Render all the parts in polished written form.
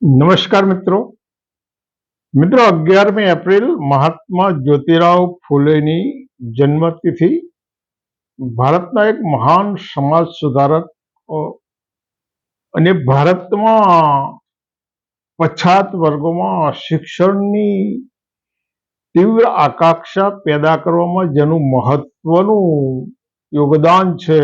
નમસ્કાર મિત્રો. 11મી એપ્રિલ મહાત્મા જ્યોતિરાવ ફૂલેની જન્મતિથિ. ભારતના એક મહાન સમાજ સુધારક અને ભારતમાં પછાત વર્ગોમાં શિક્ષણની તીવ્ર આકાંક્ષા પેદા કરવામાં જેનું મહત્વનું યોગદાન છે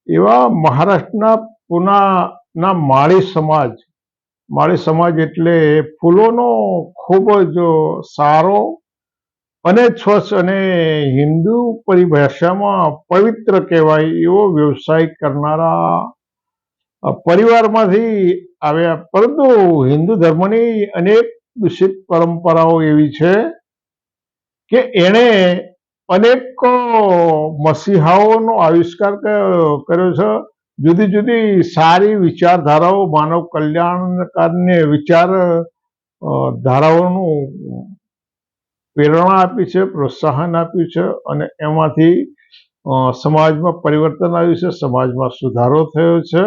એવા મહારાષ્ટ્રના પૂનાના માળી સમાજ એટલે ફૂલોનો ખૂબ જ સારો અને સ્વચ્છ અને હિન્દુ પરિભાષામાં પવિત્ર કહેવાય એવો વ્યવસાય કરનારા પરિવારમાંથી આવ્યા, પરંતુ હિન્દુ ધર્મની અનેક દૂષિત પરંપરાઓ એવી છે કે એણે અનેક મસીહાઓનો આવિષ્કાર કર્યો છે. જુદી જુદી સારી વિચારધારાઓ, માનવ કલ્યાણકારને વિચાર ધારાઓનું પ્રેરણા આપી છે, પ્રોત્સાહન આપ્યું છે અને એમાંથી સમાજમાં પરિવર્તન આવ્યું છે, સમાજમાં સુધારો થયો છે.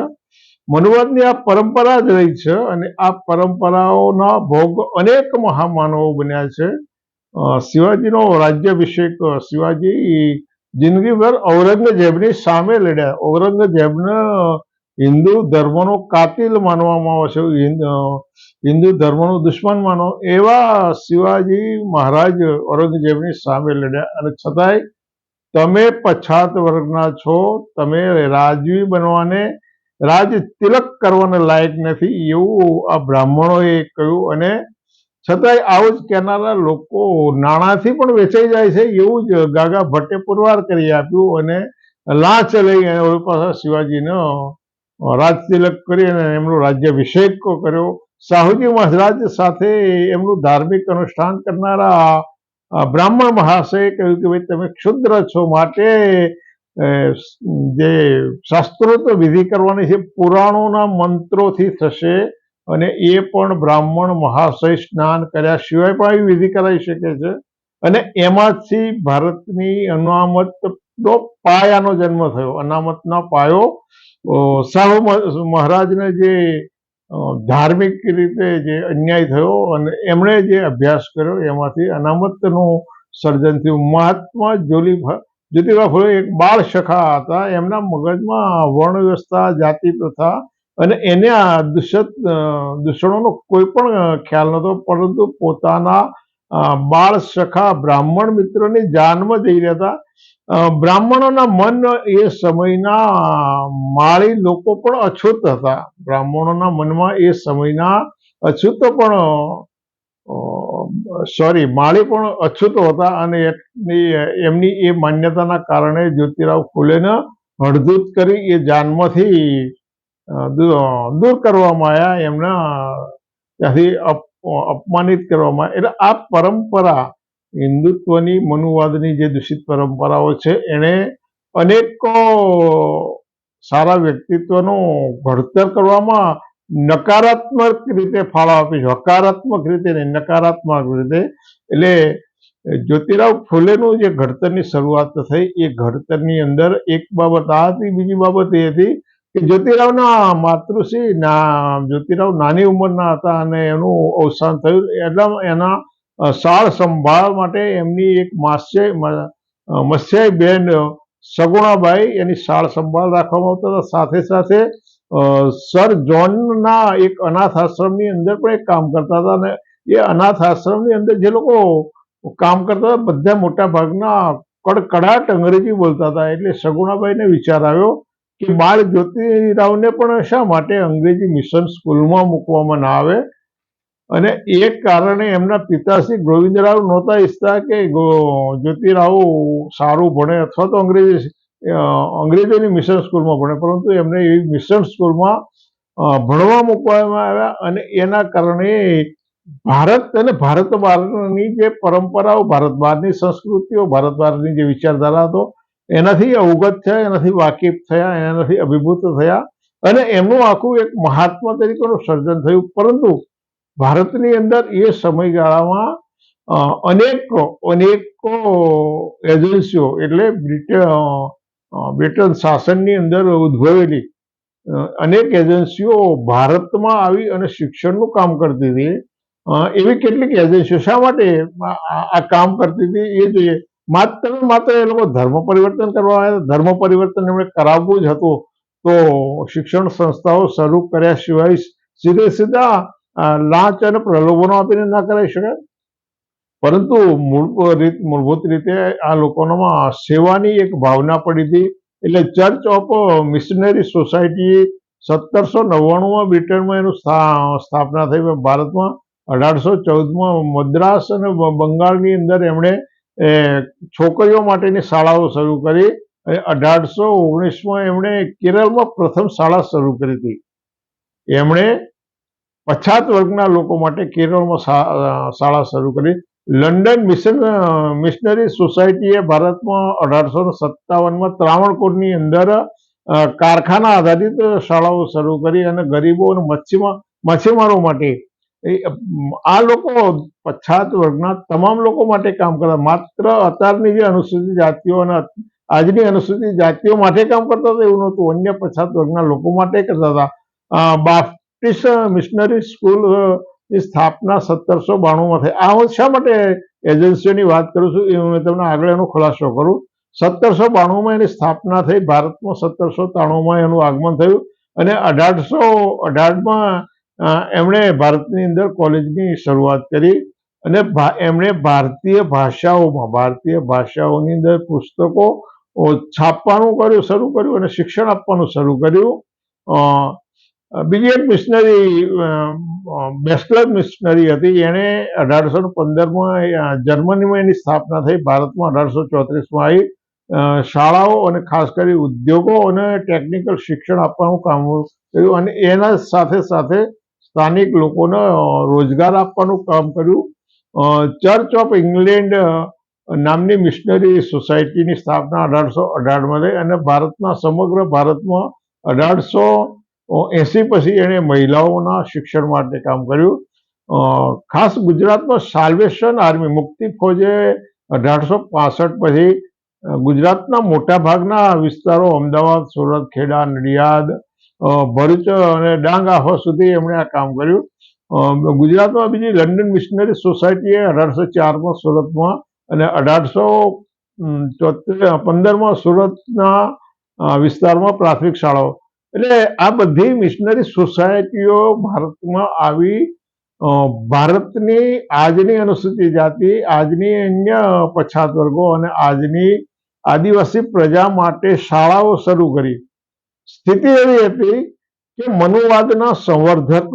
મનુવાદની આ પરંપરા જ રહી છે અને આ પરંપરાઓના ભોગ અનેક મહામાનવો બન્યા છે. શિવાજીનો રાજ્યાભિષેક, શિવાજી જિંદગીભર ઔરંગઝેબની સામે લડ્યા. ઔરંગઝેબને હિન્દુ ધર્મનો કાતિલ માનવામાં આવે છે, હિન્દુ ધર્મનો દુશ્મન માનો એવા શિવાજી મહારાજ ઔરંગઝેબની સામે લડ્યા અને છતાંય તમે પછાત વર્ગના છો, તમે રાજવી બનવાને, રાજ તિલક કરવાને લાયક નથી એવું આ બ્રાહ્મણોએ કહ્યું. અને છતાંય આવું જ કહેનારા લોકો નાણાંથી પણ વેચાઈ જાય છે એવું જ ગાગા ભટ્ટે પુરવાર કરી આપ્યું અને લાંચ લઈ અને પાછા શિવાજીનો રાજ તિલક કરી અને એમનો રાજ્યાભિષેક કર્યો. સાહુજી મહારાજ સાથે એમનું ધાર્મિક અનુષ્ઠાન કરનારા બ્રાહ્મણ મહાશયે કહ્યું કે ભાઈ તમે ક્ષુદ્ર છો, માટે જે શાસ્ત્રોક્ત વિધિ કરવાની છે પુરાણોના મંત્રોથી થશે અને એ પણ બ્રાહ્મણ મહાશય સ્નાન કર્યા સિવાય પણ આવી વિધિ કરાવી શકે છે. અને એમાંથી ભારતની અનામતનો પાયાનો જન્મ થયો. અનામતનો પાયો શાહુ મહારાજને જે ધાર્મિક રીતે જે અન્યાય થયો અને એમણે જે અભ્યાસ કર્યો એમાંથી અનામતનું સર્જન થયું. મહાત્મા જ્યોતિબા ફૂલે એક બાળ સખા હતા. એમના મગજમાં વર્ણ વ્યવસ્થા, જાતિ પ્રથા અને એના દૂષણોનો કોઈ પણ ખ્યાલ નહોતો, પરંતુ પોતાના બાળ સખા બ્રાહ્મણ મિત્રોની જાનમાં જઈ રહ્યા હતા. બ્રાહ્મણોના મન એ સમયના માળી લોકો પણ અછૂત હતા. બ્રાહ્મણોના મનમાં એ સમયના માળી પણ અછૂતો હતા અને એમની એ માન્યતાના કારણે જ્યોતિરાવ ફૂલેને હળધૂત કરી એ જાનમાંથી દૂર કરવામાં આવ્યા, એમના ત્યાંથી અપમાનિત કરવામાં આવ્યા. એટલે આ પરંપરા હિન્દુત્વની, મનુવાદની જે દૂષિત પરંપરાઓ છે એને અનેકો સારા વ્યક્તિત્વનું ઘડતર કરવામાં નકારાત્મક રીતે ફાળો આપી છે, હકારાત્મક રીતે નહીં, નકારાત્મક રીતે. એટલે જ્યોતિરાવ ફૂલેનું જે ઘડતરની શરૂઆત થઈ એ ઘડતરની અંદર એક બાબત આ હતી. બીજી બાબત એ હતી કે જ્યોતિરાવ નાની ઉંમરના હતા અને એનું અવસાન થયું. એટલે એના સાળ સંભાળ માટે એમની એક મત્સ્યાઈ બેન સગુણાબાઈ એની સાળ સંભાળ રાખવામાં આવતા હતા. સાથે સાથે સર જોનના એક અનાથ આશ્રમની અંદર પણ એક કામ કરતા હતા અને એ અનાથ આશ્રમની અંદર જે લોકો કામ કરતા હતા બધા મોટા ભાગના કડકડાટ અંગ્રેજી બોલતા હતા. એટલે સગુણાબાઈને વિચાર આવ્યો કે બાળ જ્યોતિરાવને પણ શા માટે અંગ્રેજી મિશન સ્કૂલમાં મૂકવામાં ના આવે. અને એ કારણે એમના પિતાશ્રી ગોવિંદરાવ નહોતા ઈચ્છતા કે જ્યોતિરાવ સારું ભણે અથવા તો અંગ્રેજોની મિશન સ્કૂલમાં ભણે, પરંતુ એમને એવી મિશન સ્કૂલમાં ભણવા મૂકવામાં આવ્યા. અને એના કારણે ભારત અને ભારત બહારની જે પરંપરાઓ, ભારત બહારની સંસ્કૃતિઓ, ભારત બહારની જે વિચારધારા હતો એનાથી અવગત થયા, એનાથી વાકેફ થયા, એનાથી અભિભૂત થયા અને એમનું આખું એક મહાત્મા તરીકેનું સર્જન થયું. પરંતુ ભારતની અંદર એ સમયગાળામાં અનેકો એજન્સીઓ એટલે બ્રિટન શાસનની અંદર ઉદ્ભવેલી અનેક એજન્સીઓ ભારતમાં આવી અને શિક્ષણનું કામ કરતી હતી. એવી કેટલીક એજન્સીઓ શા માટે આ કામ કરતી હતી એ જોઈએ. માત્ર ને માત્ર એ લોકો ધર્મ પરિવર્તન કરવા આવ્યા. ધર્મ પરિવર્તન એમણે કરાવવું જ હતું તો શિક્ષણ સંસ્થાઓ શરૂ કર્યા સિવાય સીધે સીધા લાંચ અને પ્રલોભનો આપીને ના કરાવી શકાય. પરંતુ મૂળભૂત રીતે આ લોકોનામાં સેવાની એક ભાવના પડી હતી. એટલે ચર્ચ ઓફ મિશનરી સોસાયટી 1799માં બ્રિટનમાં એનું સ્થાપના થઈ. ભારતમાં 1814માં મદ્રાસ અને બંગાળની અંદર એમણે છોકરીઓ માટેની શાળાઓ શરૂ કરી. 1819માં એમણે કેરળમાં પ્રથમ શાળા શરૂ કરી હતી. એમણે પછાત વર્ગના લોકો માટે કેરળમાં શાળા શરૂ કરી. લંડન મિશનરી સોસાયટીએ ભારતમાં 1857માં ત્રાવણકોરની અંદર કારખાના આધારિત શાળાઓ શરૂ કરી અને ગરીબો અને માછીમારો માટે આ લોકો પછાત વર્ગના તમામ લોકો માટે કામ કરતા. માત્ર અત્યારની જે અનુસૂચિત જાતિઓ અને આજની અનુસૂચિત જાતિઓ માટે કામ કરતા હતા એવું નહોતું. અન્ય પછાત વર્ગના લોકો માટે કરતા હતા. બાપ્ટિસ્ટ મિશનરી સ્કૂલ ની સ્થાપના 1792માં થઈ. આ શા માટે એજન્સીઓની વાત કરું છું એ હું તમને આગળ એનો ખુલાસો કરું. 1792માં એની સ્થાપના થઈ. ભારતમાં 1793માં એનું આગમન થયું અને 1818માં એમણે ભારતની અંદર કોલેજની શરૂઆત કરી અને એમણે ભારતીય ભાષાઓની અંદર પુસ્તકો છાપવાનું શરૂ કર્યું અને શિક્ષણ આપવાનું શરૂ કર્યું. બીજી એક મિશનરી બેસ્લર મિશનરી હતી. એણે 1815માં જર્મનીમાં એની સ્થાપના થઈ. ભારતમાં 1834માં આવી. શાળાઓ અને ખાસ કરી ઉદ્યોગો અને ટેકનિકલ શિક્ષણ આપવાનું કામ કર્યું અને એના સાથે સાથે સ્થાનિક લોકોને રોજગાર આપવાનું કામ કર્યું. ચર્ચ ઓફ ઇંગ્લેન્ડ નામની મિશનરી સોસાયટીની સ્થાપના 1818માં થઈ અને સમગ્ર ભારતમાં 1880 પછી એણે મહિલાઓના શિક્ષણ માટે કામ કર્યું. ખાસ ગુજરાતમાં સાલ્વેશન આર્મી મુક્તિ ફોજે 1865 પછી ગુજરાતના મોટા ભાગના વિસ્તારો અમદાવાદ, સુરત, ખેડા, નડિયાદ, ભરૂચ અને ડાંગ આહવા સુધી એમણે આ કામ કર્યું. ગુજરાતમાં બીજી લંડન મિશનરી સોસાયટીએ 1804માં સુરતમાં અને 1815માં સુરતના વિસ્તારમાં પ્રાથમિક શાળાઓ. એટલે આ બધી મિશનરી સોસાયટીઓ ભારતમાં આવી ભારતની આજની અનુસૂચિત જાતિ, આજની અન્ય પછાત વર્ગો અને આજની આદિવાસી પ્રજા માટે શાળાઓ શરૂ કરી. સ્થિતિ એવી હતી કે મનુવાદના સંવર્ધક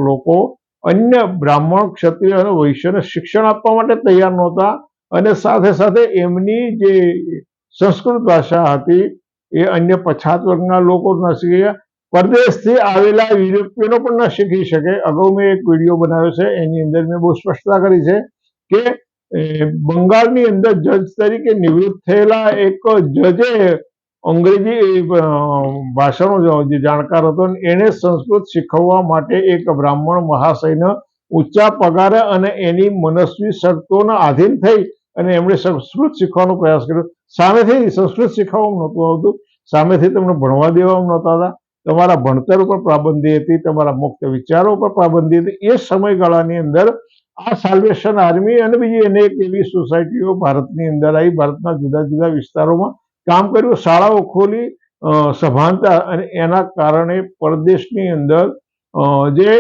લોકો અન્ય બ્રાહ્મણ, ક્ષત્રિય અને વૈશ્યને શિક્ષણ આપવા માટે તૈયાર નહોતા અને સાથે સાથે એમની જે સંસ્કૃત ભાષા હતી એ અન્ય પછાત વર્ગના લોકો ન શીખી. પરદેશથી આવેલા યુરોપિયનો પણ ન શીખી શકે. અગાઉ મેં એક વિડીયો બનાવ્યો છે એની અંદર મેં બહુ સ્પષ્ટતા કરી છે કે બંગાળની અંદર જજ તરીકે નિવૃત્ત થયેલા એક જજે અંગ્રેજી ભાષાનો જે જાણકાર હતો એને સંસ્કૃત શીખવવા માટે એક બ્રાહ્મણ મહાશયને ઊંચા પગારે અને એની મનસ્વી શરતોના આધીન થઈ અને એમણે સંસ્કૃત શીખવાનો પ્રયાસ કર્યો. સામેથી સંસ્કૃત શીખવવામાં નહોતું આવતું, સામેથી તમને ભણવા દેવામાં નહોતા હતા. તમારા ભણતર ઉપર પાબંદી હતી, તમારા મુક્ત વિચારો ઉપર પાબંદી હતી. એ સમયગાળાની અંદર આ સાલ્વેશન આર્મી અને બીજી અનેક એવી સોસાયટીઓ ભારતની અંદર આવી, ભારતના જુદા જુદા વિસ્તારોમાં કામ કર્યું, શાળાઓ ખોલી, સભાનતા. અને એના કારણે પરદેશની અંદર જે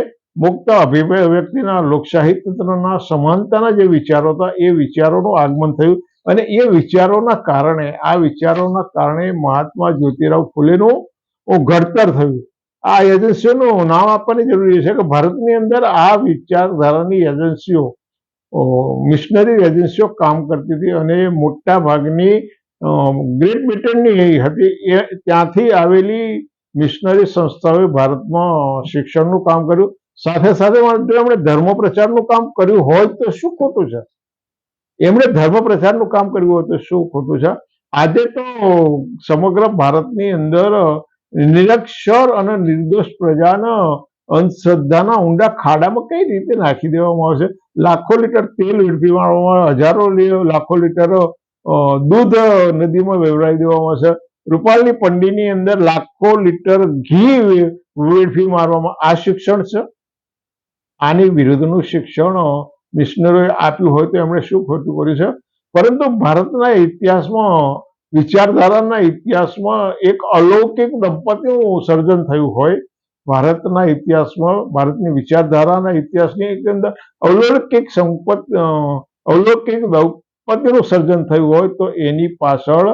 મુક્ત અભિવ્યક્તિના, લોકશાહી તંત્રના, સમાનતાના જે વિચારો હતા એ વિચારોનું આગમન થયું અને એ વિચારોના કારણે મહાત્મા જ્યોતિરાવ ફૂલેનું ઘડતર થયું. આ એજન્સીઓનું નામ આપવાની જરૂરી છે કે ભારતની અંદર આ વિચારધારાની એજન્સીઓ, મિશનરી એજન્સીઓ કામ કરતી હતી અને મોટા ભાગની ગ્રેટ બ્રિટનની હતી. એ ત્યાંથી આવેલી મિશનરી સંસ્થાઓએ ભારતમાં શિક્ષણનું કામ કર્યું. સાથે સાથે જો એમણે ધર્મ પ્રચારનું કામ કર્યું હોય તો શું ખોટું છે? એમણે ધર્મ પ્રચારનું કામ કર્યું હોય તો શું ખોટું છે? આજે તો સમગ્ર ભારતની અંદર નિરક્ષર અને નિર્દોષ પ્રજાને અંધશ્રદ્ધાના ઊંડા ખાડામાં કઈ રીતે નાખી દેવામાં આવશે? લાખો લીટર તેલ વેડફી, હજારો લાખો લીટર દૂધ નદીમાં વેવડાવી દેવામાં આવશે. રૂપાલની પંડીની અંદર લાખો લીટર ઘી વેડફી મારવામાં આ શિક્ષણ છે. આની વિરુદ્ધનું શિક્ષણ મિશનરીઓએ આપ્યું હોય તો એમણે શું ખોટું કર્યું છે? પરંતુ ભારતના ઇતિહાસમાં, વિચારધારાના ઇતિહાસમાં એક અલૌકિક દંપતીનું સર્જન થયું હોય, ભારતના ઇતિહાસમાં, ભારતની વિચારધારાના ઇતિહાસની અંદર અલૌકિક અલૌકિક દંપતીનું સર્જન થયું હોય તો એની પાછળ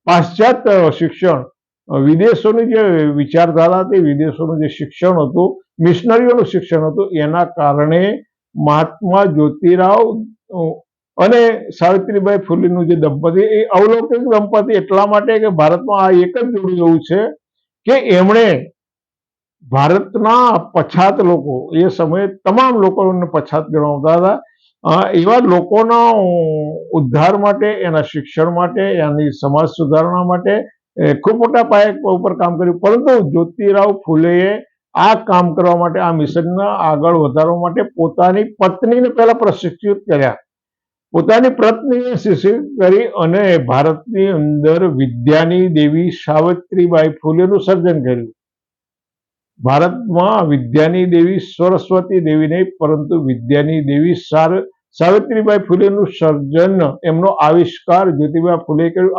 પાશ્ચાત્ય શિક્ષણ, વિદેશોની જે વિચારધારા હતી, વિદેશોનું જે શિક્ષણ હતું, મિશનરીઓનું શિક્ષણ હતું, એના કારણે મહાત્મા જ્યોતિરાવ અને સાવિત્રીબાઈ ફુલેનું જે દંપતી, એ અલૌકિક દંપતી એટલા માટે કે ભારતમાં આ એક જ જોડું એવું છે કે એમણે ભારતના પછાત લોકો, એ સમયે તમામ લોકોને પછાત ગણાવતા હતા, એવા લોકોના ઉદ્ધાર માટે, એના શિક્ષણ માટે, એની સમાજ સુધારણા માટે ખૂબ મોટા પાયે ઉપર કામ કર્યું. પરંતુ જ્યોતિરાવ ફુલેએ આ કામ કરવા માટે, આ મિશનને આગળ વધારવા માટે પોતાની પત્નીને પહેલા પ્રશિક્ષિત કર્યા, પોતાની પત્નીને શિક્ષિત કરી અને ભારતની અંદર વિદ્યાની દેવી સાવિત્રીબાઈ ફુલેનું સર્જન કર્યું. ભારતમાં વિદ્યાની દેવી સરસ્વતી દેવી નહીં, પરંતુ વિદ્યાની દેવી સાવિત્રીબાઈ ફુલેનું સર્જન, એમનો આવિષ્કાર જ્યોતિબા ફુલે કર્યું.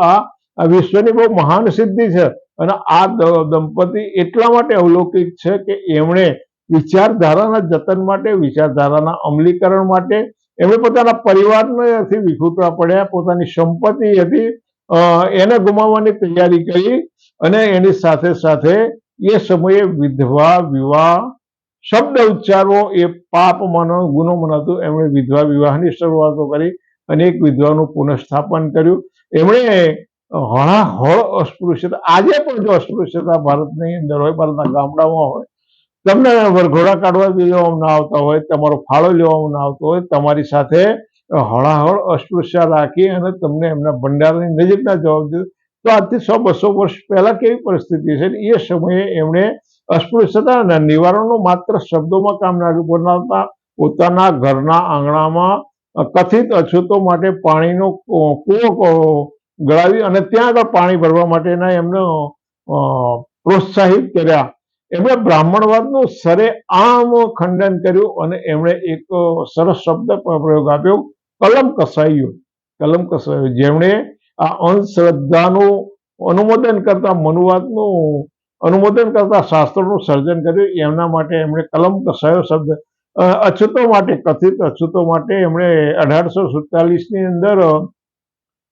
આ વિશ્વની બહુ મહાન સિદ્ધિ છે. અને આ દંપતી એટલા માટે અલૌકિક છે કે એમણે વિચારધારાના જતન માટે, વિચારધારાના અમલીકરણ માટે એમણે પોતાના પરિવારથી વિખૂટવા પડ્યા, પોતાની સંપત્તિ હતી એને ગુમાવવાની તૈયારી કરી, અને એની સાથે સાથે એ સમયે વિધવા વિવાહ શબ્દ ઉચ્ચારવો એ પાપ ગુનો મનાતું. એમણે વિધવા વિવાહની શરૂઆતો કરી, અનેક વિધવાનું પુનઃસ્થાપન કર્યું. એમણે હળાહળ અસ્પૃશ્યતા, આજે પણ જો અસ્પૃશ્યતા ભારતની અંદર હોય, ભારતના ગામડામાં હોય, તમને વરઘોડા કાઢવા લેવામાં ના આવતા હોય, તમારો ફાળો લેવામાં ના આવતો હોય, તમારી સાથે હળાહળ અસ્પૃશ્ય રાખી અને તમને એમના ભંડારની નજીક ના જવા દીધું. તો આજથી 100-200 વર્ષ પહેલા કેવી પરિસ્થિતિ છે? એ સમયે એમણે અસ્પૃશ્યતાના નિવારણનું માત્ર શબ્દોમાં કામ ના બનાવતા, પોતાના ઘરના આંગણામાં કથિત અછૂતો માટે પાણીનો કૂવો ગળાવી અને ત્યાં આગળ પાણી ભરવા માટેના એમને પ્રોત્સાહિત કર્યા. એમણે બ્રાહ્મણવાદનું સરેઆમ ખંડન કર્યું અને એમણે એક સરસ શબ્દ પ્રયોગ આપ્યો, કલમ કસાઈઓ. કલમ કસાઈઓ, જેમણે આ અંધશ્રદ્ધાનું અનુમોદન કરતા, મનુવાદનું અનુમોદન કરતા શાસ્ત્રોનું સર્જન કર્યું. એમના માટે એમણે કલમ કસાયો શબ્દ, અછૂતો માટે, કથિત અછૂતો માટે એમણે 1847ની અંદર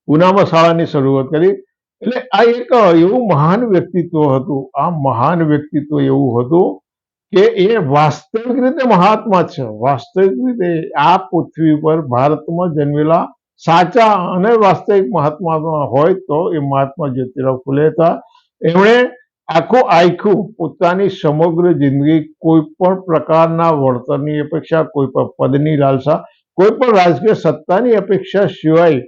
પૂનામાં શાળાની શરૂઆત કરી. એટલે આ એક એવું મહાન વ્યક્તિત્વ હતું. આ મહાન વ્યક્તિત્વ એવું હતું કે એ વાસ્તવિક રીતે મહાત્મા છે. વાસ્તવિક રીતે આ પૃથ્વી પર ભારતમાં જન્મેલા સાચા અને વાસ્તવિક મહાત્મા હોય તો એ મહાત્મા જ્યોતિરાવ ફુલે હતા. એમણે આખું પોતાની સમગ્ર જિંદગી કોઈ પણ પ્રકારના વળતરની અપેક્ષા, કોઈ પણ પદની લાલસા, કોઈ પણ રાજકીય સત્તાની અપેક્ષા સિવાય,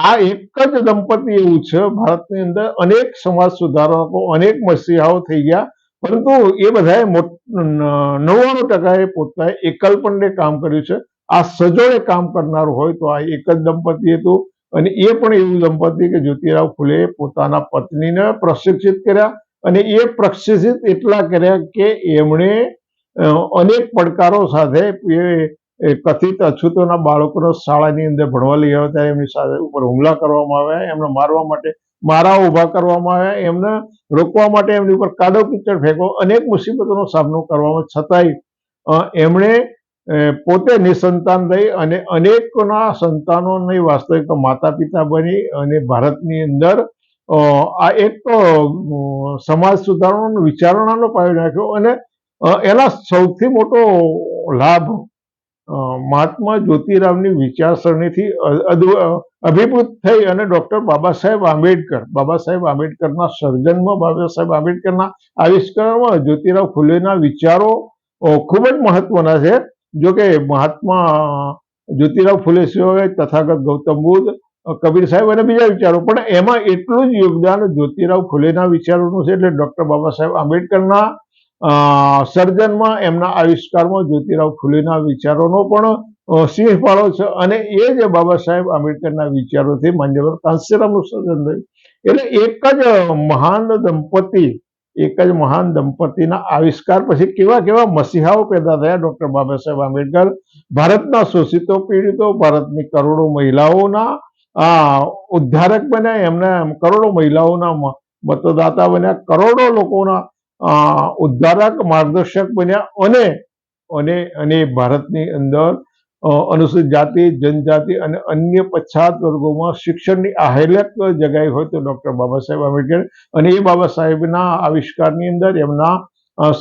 આ એક જ દંપતી એવું છે. ભારતની અંદર અનેક સમાજ સુધારકો, અનેક મસીહાઓ થઈ ગયા, પરંતુ એ બધાએ 99% પોતાએ એકલપણે કામ કર્યું છે. આ સજોડે કામ કરનારું હોય તો આ એક જ દંપતી હતું. અને એ પણ એવું દંપતી કે જ્યોતિરાવ ફુલે પોતાના પત્નીને પ્રશિક્ષિત કર્યા, અને એ પ્રશિક્ષિત એટલા કર્યા કે એમણે અનેક પડકારો સાથે કથિત અછૂતોના બાળકોને શાળાની અંદર ભણવા લઈ આવ્યા, ત્યારે એમની સાથે ઉપર હુમલા કરવામાં આવ્યા, એમને મારવા માટે મારા ઊભા કરવામાં આવ્યા, એમને રોકવા માટે એમની ઉપર કાદવ કીચડ ફેંકો, અનેક મુસીબતોનો સામનો કરવામાં છતાંય એમણે પોતે નિસંતાન રહી અને અનેકના સંતાનોની વાસ્તવિક માતા પિતા બની અને ભારતની અંદર આ એક સમાજ સુધારણાનો, વિચારણાનો પાયો નાખ્યો. અને એના સૌથી મોટો લાભ મહાત્મા જ્યોતિરાવની વિચારસરણીથી અભિભૂત થઈ અને ડૉક્ટર બાબા સાહેબ આંબેડકરના સર્જનમાં, બાબા સાહેબ આંબેડકરના આવિષ્કારમાં જ્યોતિરાવ ફુલેના વિચારો ખૂબ જ મહત્વના છે. જો કે મહાત્મા જ્યોતિરાવ ફુલે સિવાય તથાગત ગૌતમ બુદ્ધ, કબીર સાહેબ અને બીજા વિચારો, પણ એમાં એટલું જ યોગદાન જ્યોતિરાવ ફુલેના વિચારોનું છે. એટલે ડૉક્ટર બાબા સાહેબ આંબેડકરના સર્જનમાં, એમના આવિષ્કારમાં જ્યોતિરાવ ફુલેના વિચારોનો પણ સિંહ ફાળો છે. અને એ જ બાબા સાહેબ આંબેડકરના વિચારોથી માન્યવર કાંસ્યરામનું સર્જન થયું. એટલે એક જ મહાન દંપતીના આવિષ્કાર પછી કેવા કેવા મસીહાઓ પેદા થયા. ડોક્ટર બાબા સાહેબ આંબેડકર ભારતના શોષિતો પીડિતો, ભારતની કરોડો મહિલાઓના ઉદ્ધારક બન્યા, એમના કરોડો મહિલાઓના મતદાતા બન્યા, કરોડો લોકોના ઉદ્ધારક માર્ગદર્શક બન્યા અને ભારતની અંદર અનુસૂચિત જાતિ, જનજાતિ અને અન્ય પછાત વર્ગોમાં શિક્ષણની આહેલક જગાઈ હોય તો ડોક્ટર બાબા સાહેબ આંબેડકર. અને એ બાબા સાહેબના આવિષ્કારની અંદર એમના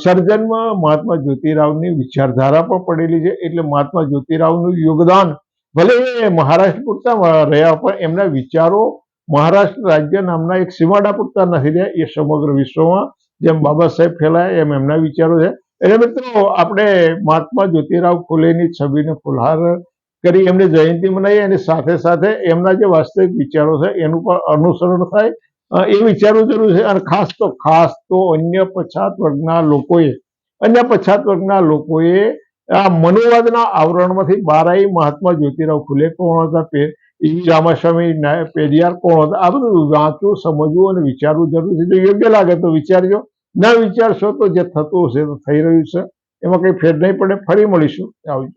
સર્જનમાં મહાત્મા જ્યોતિરાવની વિચારધારા પણ પડેલી છે. એટલે મહાત્મા જ્યોતિરાવનું યોગદાન ભલે એ મહારાષ્ટ્ર પૂરતા રહ્યા પણ એમના વિચારો મહારાષ્ટ્ર રાજ્ય નામના એક સીમાડા પૂરતા નથી રહ્યા, એ સમગ્ર વિશ્વમાં જેમ બાબા સાહેબ ફેલાયા એમ એમના વિચારો છે. એટલે મિત્રો આપણે મહાત્મા જ્યોતિરાવ ફૂલેની છબીને ફુલહાર કરી એમની જયંતિ મનાવી અને સાથે સાથે એમના જે વાસ્તવિક વિચારો છે એનું પણ અનુસરણ થાય એ વિચારવું જરૂર છે. અને ખાસ તો અન્ય પછાત વર્ગના લોકોએ આ મનુવાદના આવરણમાંથી બહાર આવી મહાત્મા જ્યોતિરાવ ફૂલે કોણ હતા, રામાસ્વામી પેરિયાર કોણ હતા, આ બધું વાંચવું, સમજવું અને વિચારવું જરૂર છે. જો યોગ્ય લાગે તો વિચારજો, ના વિચારશો તો જે થતું હશે તો થઈ રહ્યું છે, એમાં કંઈ ફેર નહીં પડે. ફરી મળીશું. આવજો.